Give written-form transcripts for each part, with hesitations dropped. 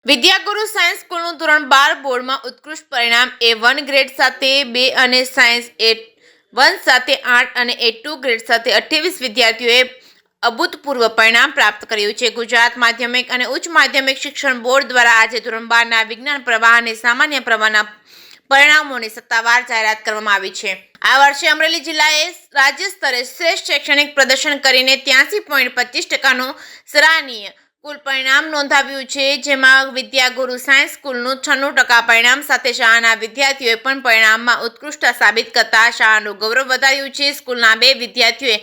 વિદ્યાગુરુ science સ્કૂલનું ધોરણ 12 બોર્ડમાં ઉત્કૃષ્ટ પરિણામ A1 ગ્રેડ સાથે 2 અને સાયન્સ A1 સાથે 8 અને A2 ગ્રેડ સાથે 28 વિદ્યાર્થીઓએ અભૂતપૂર્વ પરિણામ પ્રાપ્ત કર્યું છે। ગુજરાત માધ્યમિક અને ઉચ્ચ માધ્યમિક શિક્ષણ બોર્ડ દ્વારા આજે ધોરણ 12ના વિજ્ઞાન પ્રવાહ અને સામાન્ય પ્રવાહના પરિણામોની સત્તાવાર જાહેરાત કરવામાં આવી છે। આ વર્ષે અમરેલી જિલ્લાએ રાજ્ય સ્તરે શ્રેષ્ઠ શૈક્ષણિક પ્રદર્શન કરીને 83.25%નું સરાહનીય કુલ પરિણામ નોંધાવ્યું છે, જેમાં વિદ્યાગુરુ સાયન્સ સ્કૂલનું 96% પરિણામ સાથે શાળાના વિદ્યાર્થીઓએ પણ પરિણામમાં ઉત્કૃષ્ટતા સાબિત કરતા શાળાનું ગૌરવ વધાર્યું છે। સ્કૂલના 2 વિદ્યાર્થીઓએ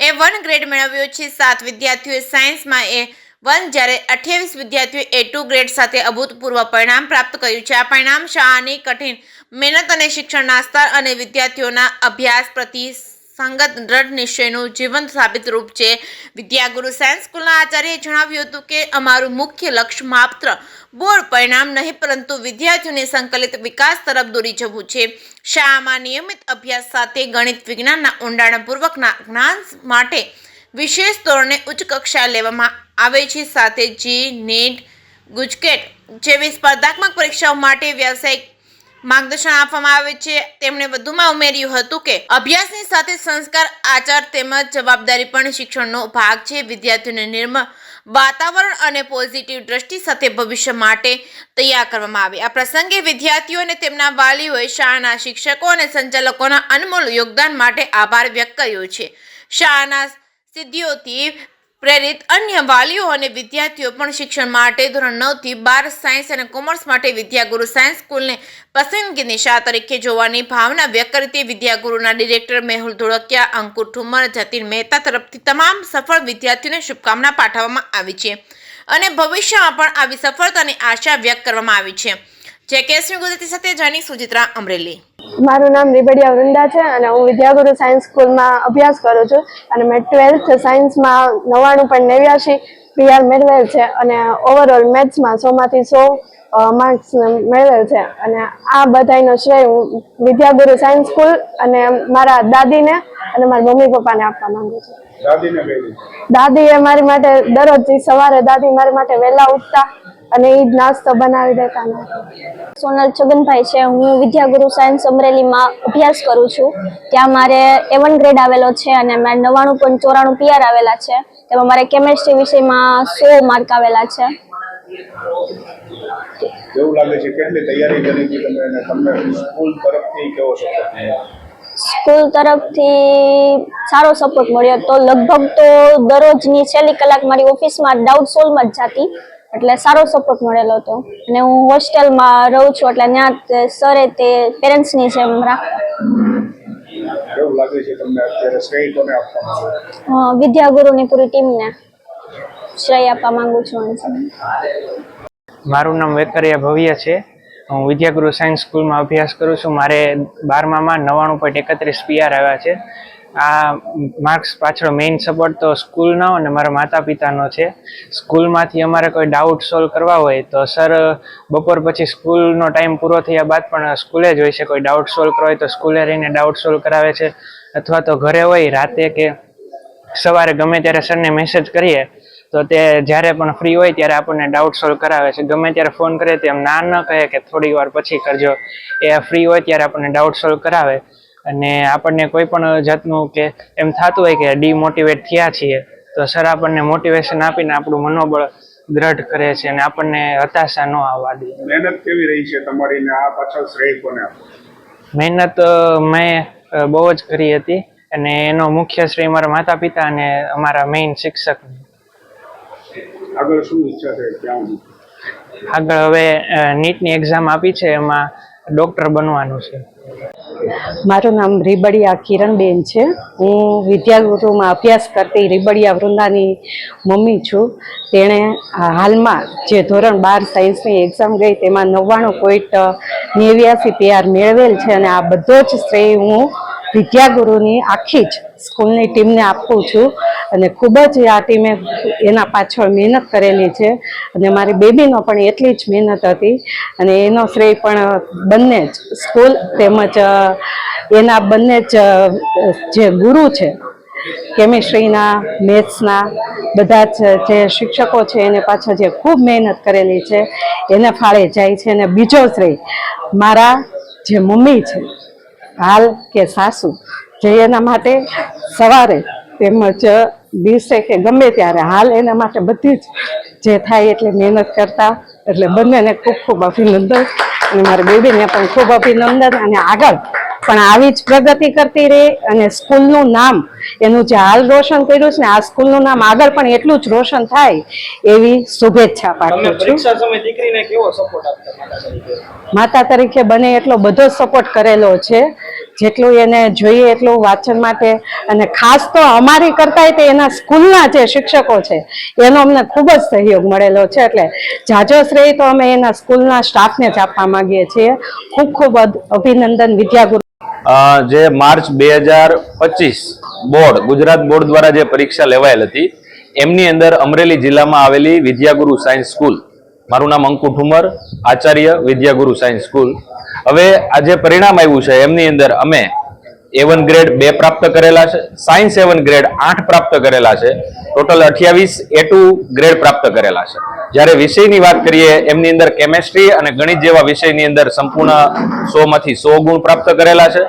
A1 ગ્રેડ મેળવ્યો છે, 7 વિદ્યાર્થીઓએ સાયન્સમાં A1 જ્યારે 28 વિદ્યાર્થીઓએ A2 ગ્રેડ સાથે અભૂતપૂર્વ પરિણામ પ્રાપ્ત કર્યું છે। આ પરિણામ શાળાની કઠિન મહેનત અને શિક્ષણના સ્તર અને વિદ્યાર્થીઓના અભ્યાસ પ્રતિ સંગત દ્રઢ નિશ્ચયનું જીવંત સાબિત રૂપ છે। વિદ્યાગુરુ સાયન્સ સ્કૂલના આચાર્યએ જણાવ્યું હતું કે અમારું મુખ્ય લક્ષ્ય માત્ર બોર્ડ પરિણામ નહીં પરંતુ વિદ્યાર્થીઓને સંકલિત વિકાસ તરફ દોરી જવું છે। શાળામાં નિયમિત અભ્યાસ સાથે ગણિત વિજ્ઞાનના ઊંડાણપૂર્વકના જ્ઞાન માટે વિશેષ ધોરણે ઉચ્ચ કક્ષાએ લેવામાં આવે છે। સાથે જી નીટ ગુજકેટ જેવી સ્પર્ધાત્મક પરીક્ષાઓ માટે વ્યવસાયિક માર્ગદર્શન આપવામાં આવે છે। તેમણે વધુમાં ઉમેર્યું હતું કે અભ્યાસની સાથે સંસ્કાર, આચાર તેમજ જવાબદારી પણ શિક્ષણનો ભાગ છે। વિદ્યાર્થીઓને નિર્મળ વાતાવરણ અને પોઝિટિવ દ્રષ્ટિ સાથે ભવિષ્ય માટે તૈયાર કરવામાં આવે। આ પ્રસંગે વિદ્યાર્થીઓ અને તેમના વાલીઓએ શાળાના શિક્ષકો અને સંચાલકોના અનમોલ યોગદાન માટે આભાર વ્યક્ત કર્યો છે। શાળાના સિદ્ધિઓથી પ્રેરિત અન્ય વાલીઓ અને વિદ્યાર્થીઓ પણ શિક્ષણ માટે ધોરણ 9 થી 12 સાયન્સ અને કોમર્સ માટે વિદ્યાગુરુ સાયન્સ સ્કૂલને પસંદગીની શાળા તરીકે જોવાની ભાવના વ્યક્ત કરી। વિદ્યાગુરુના ડિરેક્ટર મેહુલ ધોળકિયા, અંકુર ઠુમર, જતીન મહેતા તરફથી તમામ સફળ વિદ્યાર્થીઓને શુભકામના પાઠવવામાં આવી છે અને ભવિષ્યમાં પણ આવી સફળતાની આશા વ્યક્ત કરવામાં આવી છે। જેકેએસની ગુજરાતી સાથે જાની સુજિત્રા, અમરેલી। મારું નામ રીબડિયા વૃંદા છે અને હું વિદ્યાગુરુ સાયન્સ સ્કૂલમાં અભ્યાસ કરું છું અને મેં 12th સાયન્સમાં 99.89 PR મેળવેલ છે અને ઓવરઓલ મેથ્સમાં 100માંથી 100 માર્ક્સ મેળવેલ છે અને આ બધાનો શ્રેય હું વિદ્યાગુરુ સાયન્સ સ્કૂલ અને મારા દાદીને અને મારા મમ્મી પપ્પાને આપવા માંગુ છું। દાદીએ મારી માટે દરરોજ સવારે દાદી મારી માટે વહેલા ઉઠતા અને એ જ નાસ્તો બનાવી દેતા। સોનલ છગનભાઈ છે, હું વિદ્યાગુરુ સાયન્સ અમરેલીમાં અભ્યાસ કરું છું। ત્યાં મારે A1 ગ્રેડ આવેલો છે અને મારે 99.94 PR આવેલા છે। તેમાં મારે કેમેસ્ટ્રી વિષયમાં 100 માર્ક આવેલા છે। કેવું લાગે છે, કેટલી તૈયારી કરી હતી તમે અને તમને સ્કૂલ તરફથી કેવો સપોર્ટ? સ્કૂલ તરફથી સારો સપોર્ટ મળ્યો તો લગભગ તો દરરોજની છેલ્લી કલાક મારી ઓફિસમાં ડાઉટ સોલ્વમાં જ જતી, એટલે સારો સપોર્ટ મળેલો હતો અને હું હોસ્ટેલમાં રહું છું એટલે ત્યાં સરે તે પેરેન્ટ્સની જેમ રાખતા। કેવું લાગે છે તમને અત્યારે શ્રેય કોને આપવા? વિદ્યાગુરુની પૂરી ટીમને શ્રેય આપવા માંગુ છું। મારું નામ વેકરિયા ભવ્ય છે। હું વિદ્યાગુરુ સાયન્સ સ્કૂલમાં અભ્યાસ કરું છું। મારે 12માં 99.31 PR આવ્યા છે। આ માર્ક્સ પાછળ મેઇન સપોર્ટ તો સ્કૂલનો અને મારા માતા પિતાનો છે। સ્કૂલમાંથી અમારે કોઈ ડાઉટ સોલ્વ કરવા હોય તો સર બપોર પછી સ્કૂલનો ટાઈમ પૂરો થયા બાદ પણ સ્કૂલે જ હોય છે। કોઈ ડાઉટ સોલ્વ કરવા હોય તો સ્કૂલે રહીને ડાઉટ સોલ્વ કરાવે છે, અથવા તો ઘરે હોય રાતે કે સવારે ગમે ત્યારે સરને મેસેજ કરીએ તો તે જ્યારે પણ ફ્રી હોય ત્યારે આપણને ડાઉટ સોલ્વ કરાવે છે। ગમે ત્યારે ફોન કરે તો એમ ના ન કહે કે થોડી વાર પછી કરજો, એ ફ્રી હોય ત્યારે આપણને ડાઉટ સોલ્વ કરાવે અને આપણને કોઈ પણ જાતનું કે એમ થતું હોય કે ડિમોટિવેટ થયા છીએ તો સર આપણને મોટિવેશન આપીને આપણું મનોબળ દ્રઢ કરે છે અને આપણને હતાશા ન આવવા દે। મહેનત કેવી રહી છે તમારી ને આ પાછળ શ્રેય કોને આપો? મહેનત મેં બહુ જ કરી હતી અને એનો મુખ્ય શ્રેય મારા માતા પિતા અને અમારા મેઇન શિક્ષક। આગળ શું ઈચ્છા છે ત્યાં? આગળ હવે નીટની એક્ઝામ આપી છે, એમાં ડૉક્ટર બનવાનું છે। મારું નામ રીબડિયા કિરણબેન છે। હું વિદ્યાગુરુમાં અભ્યાસ કરતી રીબડિયા વૃંદાની મમ્મી છું। તેણે હાલમાં જે ધોરણ 12 સાયન્સની એક્ઝામ ગઈ તેમાં 99.89 PR મેળવેલ છે અને આ બધો જ શ્રેય હું વિદ્યાગુરુની આખી જ સ્કૂલની ટીમને આપું છું અને ખૂબ જ આ ટીમે એના પાછળ મહેનત કરેલી છે અને મારી બેબીનો પણ એટલી જ મહેનત હતી અને એનો શ્રેય પણ બંને જ સ્કૂલ તેમજ એના બંને જ જે ગુરુ છે કેમિસ્ટ્રીના મેથ્સના બધા જ જે શિક્ષકો છે એને પાછળ જે ખૂબ મહેનત કરેલી છે એને ફાળે જાય છે. અને બીજો શ્રેય મારા જે મમ્મી છે હાલ કે સાસુ, જે એના માટે સવારે તેમજ દિવસે કે ગમે ત્યારે હાલ એના માટે બધી જ જે થાય એટલી મહેનત કરતા, એટલે બંનેને ખૂબ ખૂબ અભિનંદન. અને મારા બેબીને પણ ખૂબ અભિનંદન. અને આગળ પણ આવી જ પ્રગતિ કરતી રહે અને સ્કૂલનું નામ એનું જે હાલ રોશન કર્યું છે ને આ સ્કૂલનું નામ આગળ પણ એટલું જ રોશન થાય એવી શુભેચ્છા તમે પાઠવું છું. પરીક્ષા સમય દીકરીને કેવો સપોર્ટ આપતા માતા તરીકે? માતા તરીકે બને એટલો બધો સપોર્ટ કરેલો છે, જેટલું એને જોઈએ એટલું વાંચન માટે. અને ખાસ તો અમારી કરતા તે એના સ્કૂલના જે શિક્ષકો છે એનો અમને ખૂબ જ સહયોગ મળેલો છે. એટલે જાજો શ્રેય તો અમે એના સ્કૂલના સ્ટાફને જ આપવા માંગીએ છીએ. ખૂબ ખૂબ અભિનંદન વિદ્યાગુરુ. જે માર્ચ 2025 બોર્ડ ગુજરાત બોર્ડ દ્વારા જે પરીક્ષા લેવાયેલ હતી એમની અંદર અમરેલી જિલ્લામાં આવેલી વિદ્યાગુરુ સાયન્સ સ્કૂલ, મારું નામ અંકુ ઠુમર, આચાર્ય વિદ્યાગુરુ સાયન્સ સ્કૂલ. હવે આ જે પરિણામ આવ્યું છે એમની અંદર અમે A1 ગ્રેડ 2 પ્રાપ્ત કરેલા છે, સાયન્સ A1 ગ્રેડ 8 પ્રાપ્ત કરેલા છે, ટોટલ 28 A2 ગ્રેડ પ્રાપ્ત કરેલા છે. જ્યારે વિષયની વાત કરીએ એમની અંદર કેમેસ્ટ્રી અને ગણિત જેવા વિષયની અંદર સંપૂર્ણ 100 માંથી 100 ગુણ પ્રાપ્ત કરેલા છે.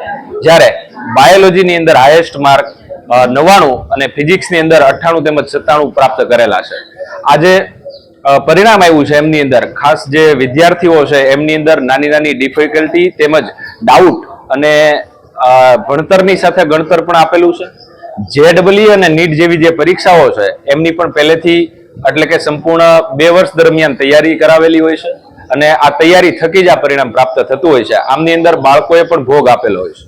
જ્યારે બાયોલોજીની અંદર હાઈએસ્ટ માર્ક 99 અને ફિઝિક્સની અંદર 98 તેમજ 97 પ્રાપ્ત કરેલા છે. આજે પરિણામ આવ્યું છે એમની અંદર ખાસ જે વિદ્યાર્થીઓ છે એમની અંદર નાની નાની ડિફિકલ્ટી તેમજ ડાઉટ અને ભણતરની સાથે ગણતર પણ આપેલું છે. JEE અને નીટ જેવી જે પરીક્ષાઓ છે એમની પણ પહેલેથી એટલે કે સંપૂર્ણ 2 વર્ષ દરમિયાન તૈયારી કરાવેલી હોય છે અને આ તૈયારી થકી જ આ પરિણામ પ્રાપ્ત થતું હોય છે. આમની અંદર બાળકોએ પણ ભોગ આપેલો હોય છે.